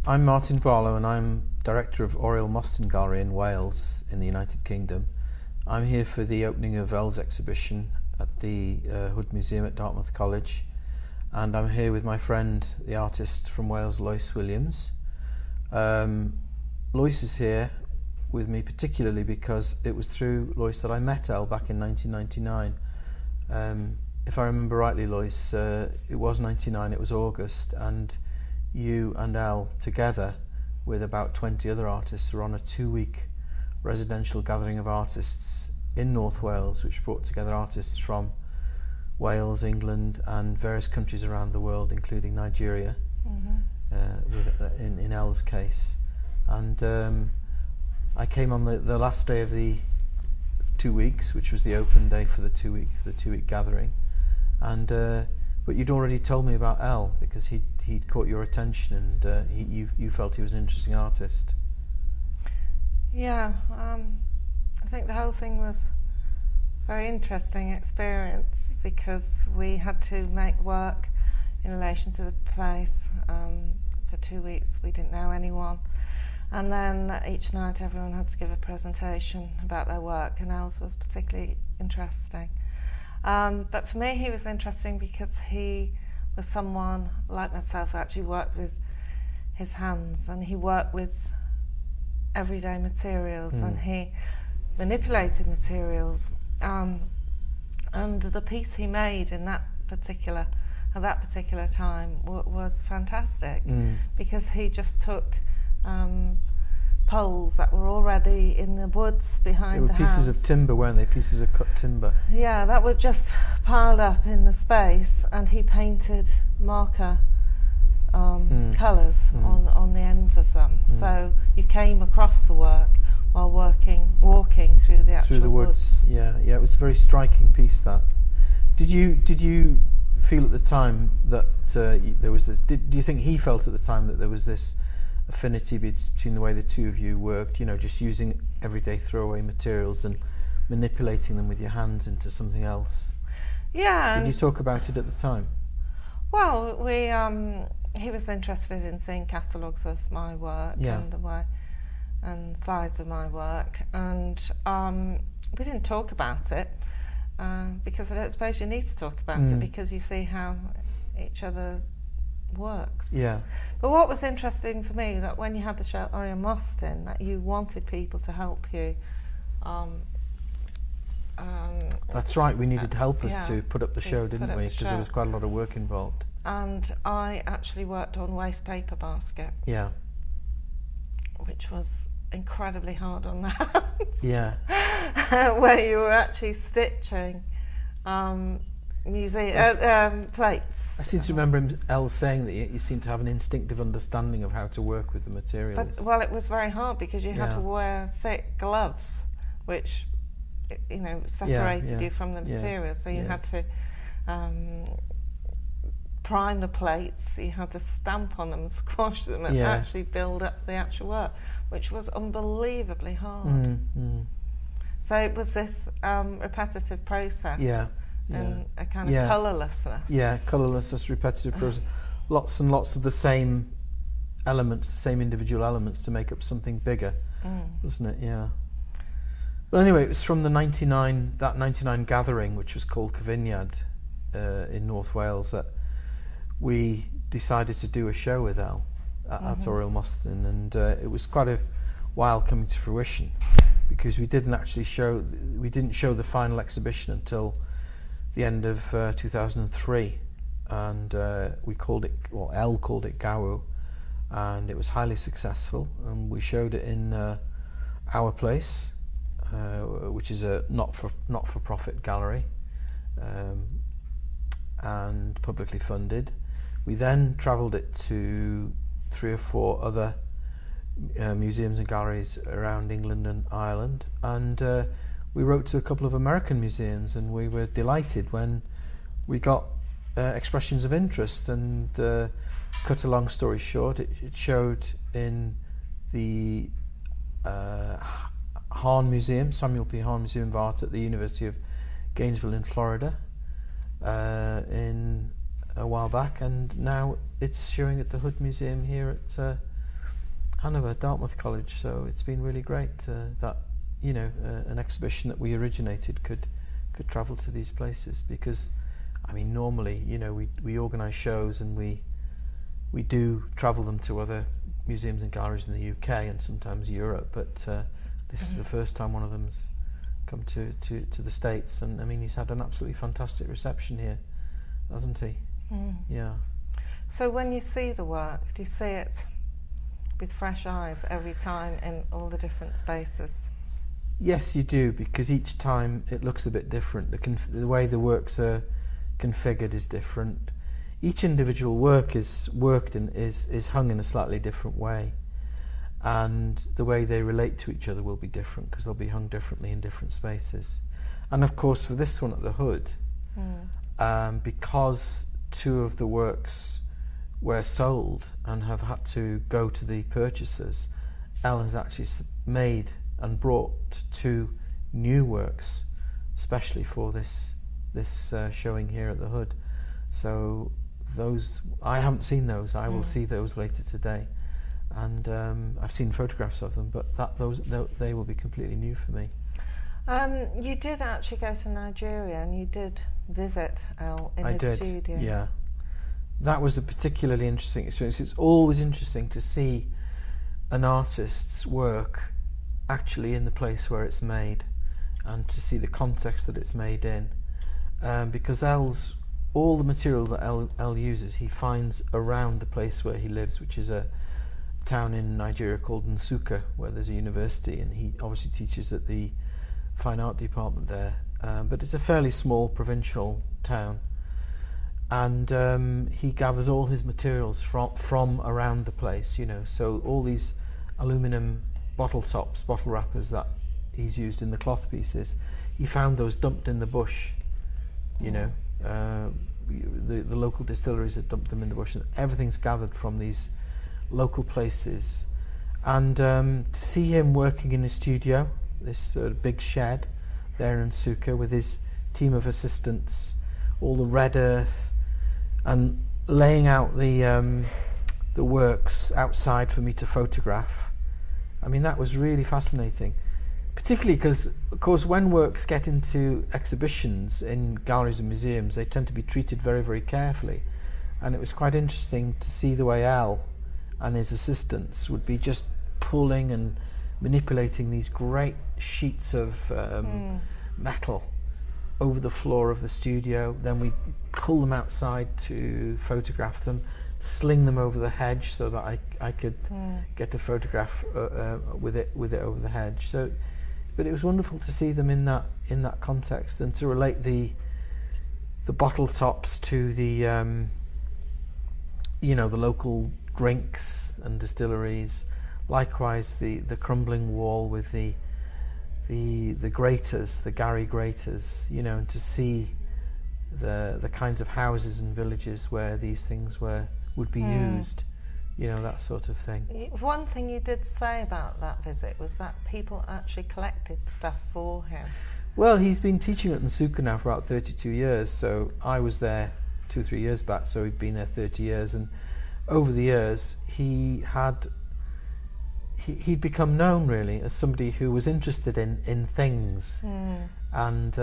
I'm Martin Barlow and I'm director of Oriel-Mostyn Gallery in Wales in the United Kingdom. I'm here for the opening of Elle's exhibition at the Hood Museum at Dartmouth College, and I'm here with my friend, the artist from Wales, Lois Williams. Lois is here with me particularly because it was through Lois that I met Elle back in 1999. If I remember rightly, Lois, it was 99, it was August, and you and Elle together with about 20 other artists were on a 2-week residential gathering of artists in North Wales, which brought together artists from Wales, England and various countries around the world, including Nigeria, in Elle's case. And I came on the last day of the 2 weeks, which was the open day for the two-week gathering, and but you'd already told me about Elle because he'd caught your attention, and you felt he was an interesting artist. Yeah, I think the whole thing was a very interesting experience because we had to make work in relation to the place. For 2 weeks we didn't know anyone. And then each night everyone had to give a presentation about their work, and Elle's was particularly interesting. But for me he was interesting because he was someone like myself who actually worked with his hands, and he worked with everyday materials, and he manipulated materials. And the piece he made in at that particular time was fantastic because he just took poles that were already in the woods behind the house. They were pieces of timber, weren't they? Pieces of cut timber. Yeah, that were just piled up in the space, and he painted marker colours on the ends of them. So you came across the work while walking through the actual woods. Yeah, it was a very striking piece. That did you feel at the time that there was this? Do you think he felt at the time that there was this affinity between the way the two of you worked, just using everyday throwaway materials and manipulating them with your hands into something else? Yeah. Did you talk about it at the time? Well, he was interested in seeing catalogues of my work and sides of my work, and we didn't talk about it because I don't suppose you need to talk about it because you see how each other works. Yeah. But what was interesting for me, that when you had the show at Oriel-Mostyn, that you wanted people to help you. That's right, we needed helpers to put up the show, didn't we? Because there was quite a lot of work involved. And I actually worked on waste paper basket. Yeah. Which was incredibly hard on the hands. Yeah. Where you were actually stitching plates. I seem to remember Elle saying that you seem to have an instinctive understanding of how to work with the materials. Well, it was very hard because you had to wear thick gloves, which separated you from the materials. So you had to prime the plates, you had to stamp on them, squash them, and actually build up the actual work, which was unbelievably hard. So it was this repetitive process. And a kind of colourlessness. Yeah, colourlessness, repetitive process. Lots and lots of the same elements, the same individual elements to make up something bigger, wasn't it? Yeah. But anyway, it was from the 99 gathering, which was called Cyfuniad in North Wales, that we decided to do a show with Elle at Oriel-Mostyn, and it was quite a while coming to fruition because we didn't show the final exhibition until the end of 2003, and we called it, Elle called it Gawu, and it was highly successful, and we showed it in Our Place, which is a not-for-profit gallery, and publicly funded. We then travelled it to 3 or 4 other museums and galleries around England and Ireland, and we wrote to a couple of American museums, and we were delighted when we got expressions of interest. And cut a long story short, it showed in the Hahn Museum, Samuel P. Hahn Museum of Art at the University of Gainesville in Florida in a while back, and now it's showing at the Hood Museum here at Hanover, Dartmouth College. So it's been really great that an exhibition that we originated could travel to these places, because I mean normally we organise shows and we do travel them to other museums and galleries in the UK and sometimes Europe, but this is the first time one of them's come to the States, and I mean he's had an absolutely fantastic reception here, hasn't he? Yeah. So when you see the work, do you see it with fresh eyes every time in all the different spaces? Yes, you do, because each time it looks a bit different. The way the works are configured is different. Each individual work is hung in a slightly different way, and the way they relate to each other will be different because they'll be hung differently in different spaces. And of course for this one at the Hood, because two of the works were sold and have had to go to the purchasers, Elle has actually made and brought two new works especially for this showing here at the Hood. So those, I haven't seen those. I will see those later today, and I've seen photographs of them, but they will be completely new for me. You did actually go to Nigeria, and you did visit Elle in his studio. Yeah. That was a particularly interesting experience. It's always interesting to see an artist's work actually in the place where it's made, and to see the context that it's made in, because all the material that Elle uses he finds around the place where he lives, which is a town in Nigeria called Nsukka, where there's a university, and he obviously teaches at the fine art department there, but it's a fairly small provincial town, and he gathers all his materials from around the place, so all these aluminium bottle tops, bottle wrappers that he's used in the cloth pieces, he found those dumped in the bush, the local distilleries had dumped them in the bush, and everything's gathered from these local places. And to see him working in his studio, this big shed there in Nsukka with his team of assistants, all the red earth, and laying out the works outside for me to photograph. I mean, that was really fascinating, particularly because, of course, when works get into exhibitions in galleries and museums, they tend to be treated very, very carefully. And it was quite interesting to see the way Elle and his assistants would be just pulling and manipulating these great sheets of metal over the floor of the studio. Then we pull them outside to photograph them, sling them over the hedge so that I could get a photograph with it over the hedge. So, but it was wonderful to see them in that context, and to relate the bottle tops to the the local drinks and distilleries. Likewise, the crumbling wall with the graters, the Gary graters, and to see the kinds of houses and villages where these things would be used, that sort of thing. One thing you did say about that visit was that people actually collected stuff for him. Well, he's been teaching at Nsukka now for about 32 years, so I was there 2-3 years back, so he'd been there 30 years, and over the years he'd become known really as somebody who was interested in things, and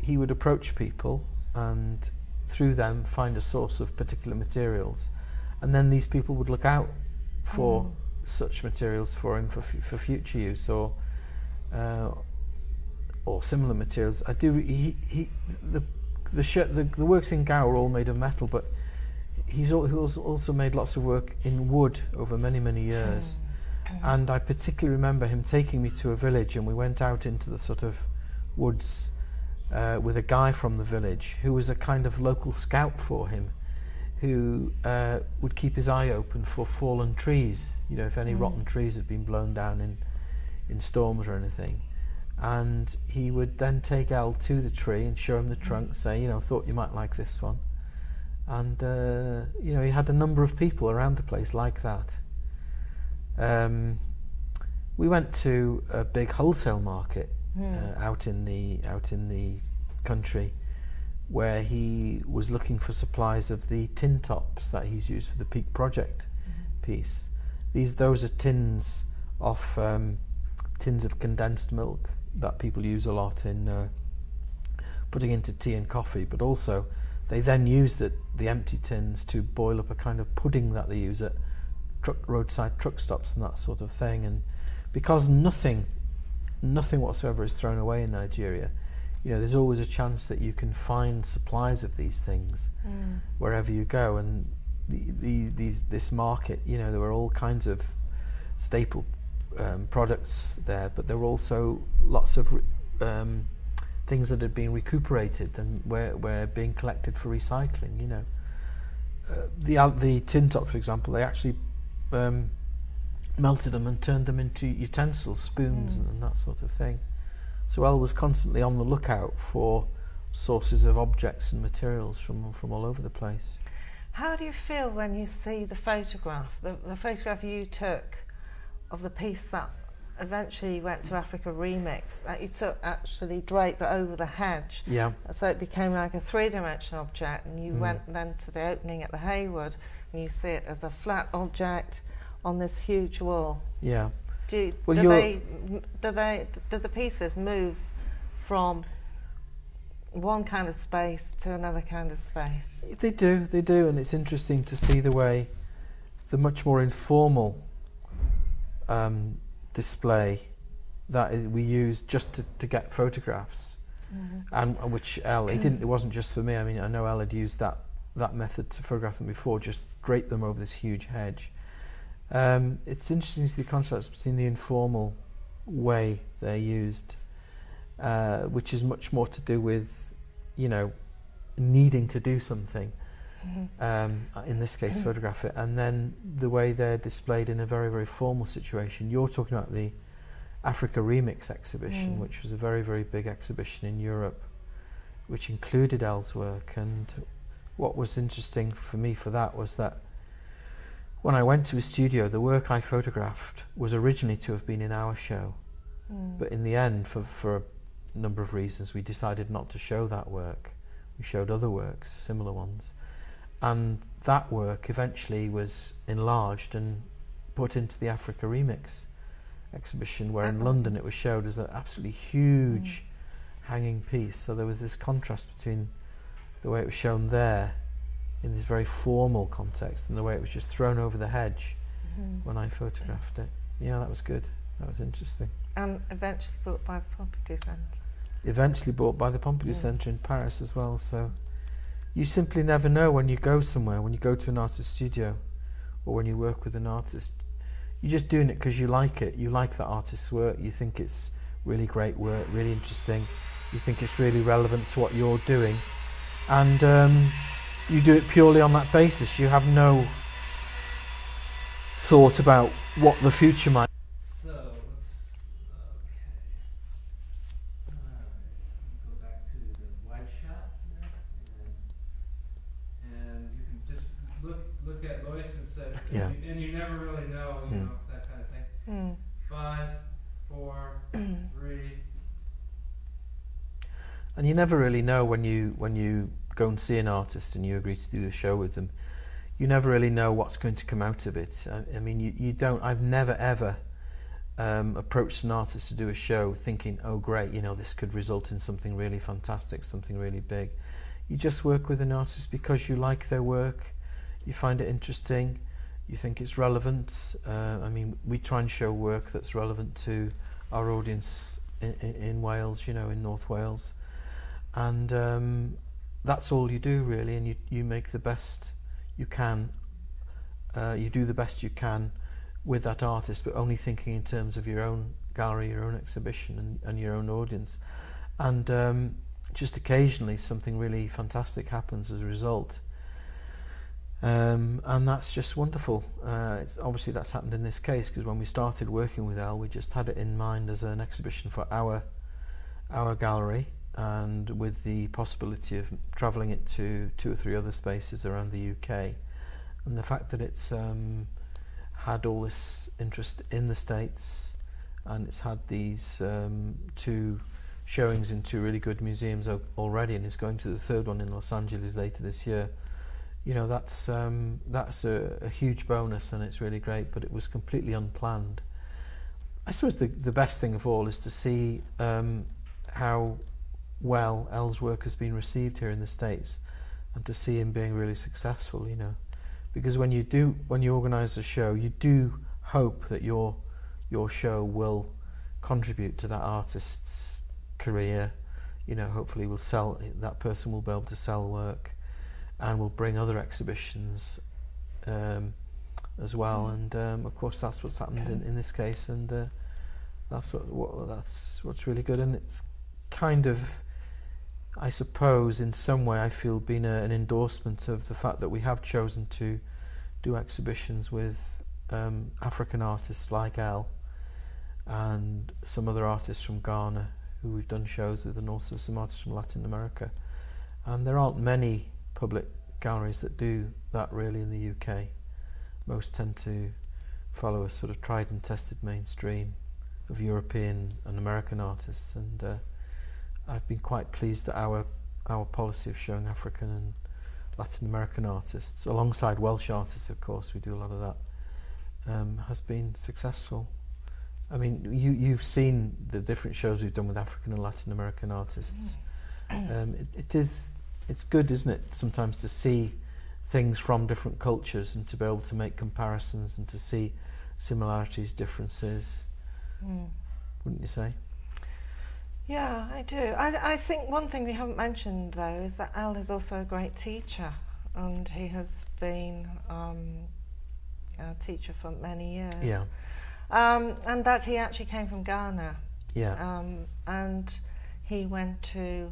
he would approach people and through them find a source of particular materials, and then these people would look out for such materials for him for future use, or similar materials. The works in Gower are all made of metal, but he's also made lots of work in wood over many years. And I particularly remember him taking me to a village, and we went out into the sort of woods with a guy from the village who was a kind of local scout for him, who would keep his eye open for fallen trees, if any rotten trees had been blown down in storms or anything. And he would then take Elle to the tree and show him the trunk, say, thought you might like this one. And he had a number of people around the place like that. We went to a big wholesale market out in the country, where he was looking for supplies of the tin tops that he's used for the Peak Project piece. those are tins of condensed milk that people use a lot in putting into tea and coffee, but also they then use the empty tins to boil up a kind of pudding that they use at roadside truck stops and that sort of thing. And because nothing whatsoever is thrown away in Nigeria, there's always a chance that you can find supplies of these things wherever you go. And this market, there were all kinds of staple products there, but there were also lots of things that had been recuperated and were being collected for recycling. The tin tops, for example, they actually melted them and turned them into utensils, spoons, and that sort of thing. So Elle was constantly on the lookout for sources of objects and materials from all over the place. How do you feel when you see the photograph, the photograph you took of the piece that eventually went to Africa Remix, that you took actually draped over the hedge? Yeah. So it became like a three-dimensional object, and you went then to the opening at the Hayward, and you see it as a flat object on this huge wall. Yeah. Do the pieces move from one kind of space to another kind of space? They do, and it's interesting to see the way the much more informal display that we use just to get photographs, and which Elle, it wasn't just for me. I mean, I know Elle had used that method to photograph them before, just drape them over this huge hedge. It's interesting to see the contrast between the informal way they're used, which is much more to do with, needing to do something, in this case photograph it, and then the way they're displayed in a very, very formal situation. You're talking about the Africa Remix exhibition, which was a very, very big exhibition in Europe, which included Elle's work. And what was interesting for me for that was that when I went to his studio, the work I photographed was originally to have been in our show, but in the end, for a number of reasons, we decided not to show that work. We showed other works, similar ones, and that work eventually was enlarged and put into the Africa Remix exhibition, where in London it was showed as an absolutely huge hanging piece. So there was this contrast between the way it was shown there in this very formal context and the way it was just thrown over the hedge when I photographed it. Yeah, that was good. That was interesting. And eventually bought by the Pompidou Centre. Eventually bought by the Pompidou Centre in Paris as well. So you simply never know when you go somewhere, when you go to an artist's studio or when you work with an artist. You're just doing it because you like it. You like the artist's work. You think it's really great work, really interesting. You think it's really relevant to what you're doing. And you do it purely on that basis. You have no thought about what the future might. So let's go back to the wide shot here, and you can just look at Lois and say, and you never really know, that kind of thing. 5, 4, 3. And you never really know when you go and see an artist and you agree to do a show with them. You never really know what's going to come out of it. I mean, you don't. I've never ever approached an artist to do a show thinking, oh great, this could result in something really fantastic, something really big. You just work with an artist because you like their work, you find it interesting, you think it's relevant. I mean, we try and show work that's relevant to our audience in Wales, in North Wales. And that's all you do really, and you make the best you can. You do the best you can with that artist, but only thinking in terms of your own gallery, your own exhibition, and your own audience. And just occasionally something really fantastic happens as a result. And that's just wonderful. Obviously that's happened in this case, because when we started working with Elle, we just had it in mind as an exhibition for our gallery, and with the possibility of travelling it to 2 or 3 other spaces around the UK. And the fact that it's had all this interest in the States, and it's had these 2 showings in 2 really good museums already, and is going to the 3rd one in Los Angeles later this year, you know, that's a huge bonus, and it's really great. But it was completely unplanned. I suppose the best thing of all is to see how well El's work has been received here in the States, and to see him being really successful. You know, because when you organise a show, you do hope that your show will contribute to that artist's career. You know, hopefully that person will be able to sell work, and will bring other exhibitions as well. And of course that's what's happened in this case, and that's what's really good. And it's kind of, I suppose, in some way, I feel been an endorsement of the fact that we have chosen to do exhibitions with African artists like El, and some other artists from Ghana who we've done shows with, and also some artists from Latin America. And there aren't many public galleries that do that really in the UK. Most tend to follow a sort of tried and tested mainstream of European and American artists, and I've been quite pleased that our policy of showing African and Latin American artists, alongside Welsh artists, of course, we do a lot of that, has been successful. I mean, you've seen the different shows we've done with African and Latin American artists. It's good, isn't it, sometimes to see things from different cultures and to be able to make comparisons and to see similarities, differences. Wouldn't you say? Yeah, I do. I think one thing we haven't mentioned, though, is that El is also a great teacher, and he has been a teacher for many years. Yeah. And that he actually came from Ghana. Yeah. And he went to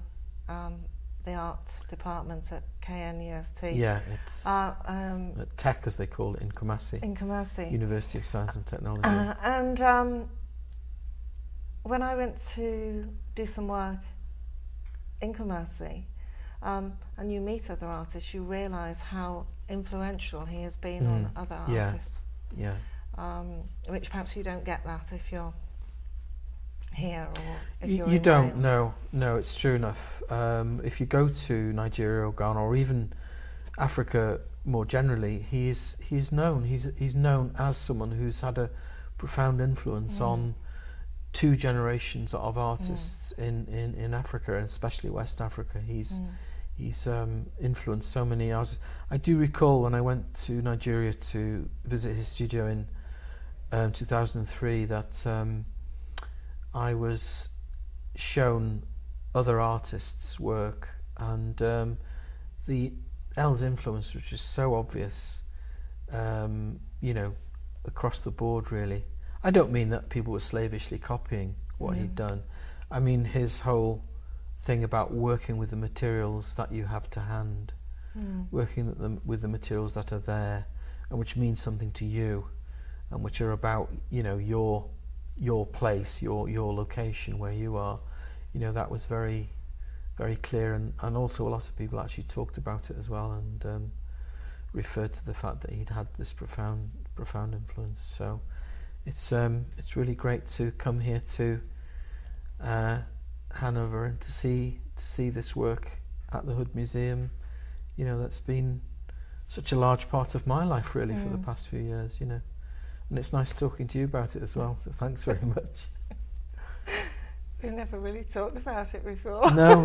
the art departments at KNUST. Yeah, it's at Tech, as they call it, in Kumasi. In Kumasi. University of Science and Technology. And when I went to do some work in Kumasi, and you meet other artists, you realise how influential he has been on other artists. Yeah. Which perhaps you don't get that if you're here, or if you you're in don't. Wales. No, it's true enough. If you go to Nigeria or Ghana or even Africa more generally, he's known. He's known as someone who's had a profound influence on 2 generations of artists in Africa, and especially West Africa. He's influenced so many artists. I do recall when I went to Nigeria to visit his studio in 2003 that I was shown other artists' work, and El's influence was just so obvious, you know, across the board really. I don't mean that people were slavishly copying what he'd done. I mean his whole thing about working with the materials that you have to hand, working with the materials that are there and which mean something to you, and which are about, you know, your place, your location where you are. You know, that was very, very clear, and also a lot of people actually talked about it as well, and referred to the fact that he'd had this profound influence. So it's really great to come here to Hanover and to see this work at the Hood Museum. You know, that's been such a large part of my life really for the past few years, you know. And it's nice talking to you about it as well, so thanks very much. We've never really talked about it before. No.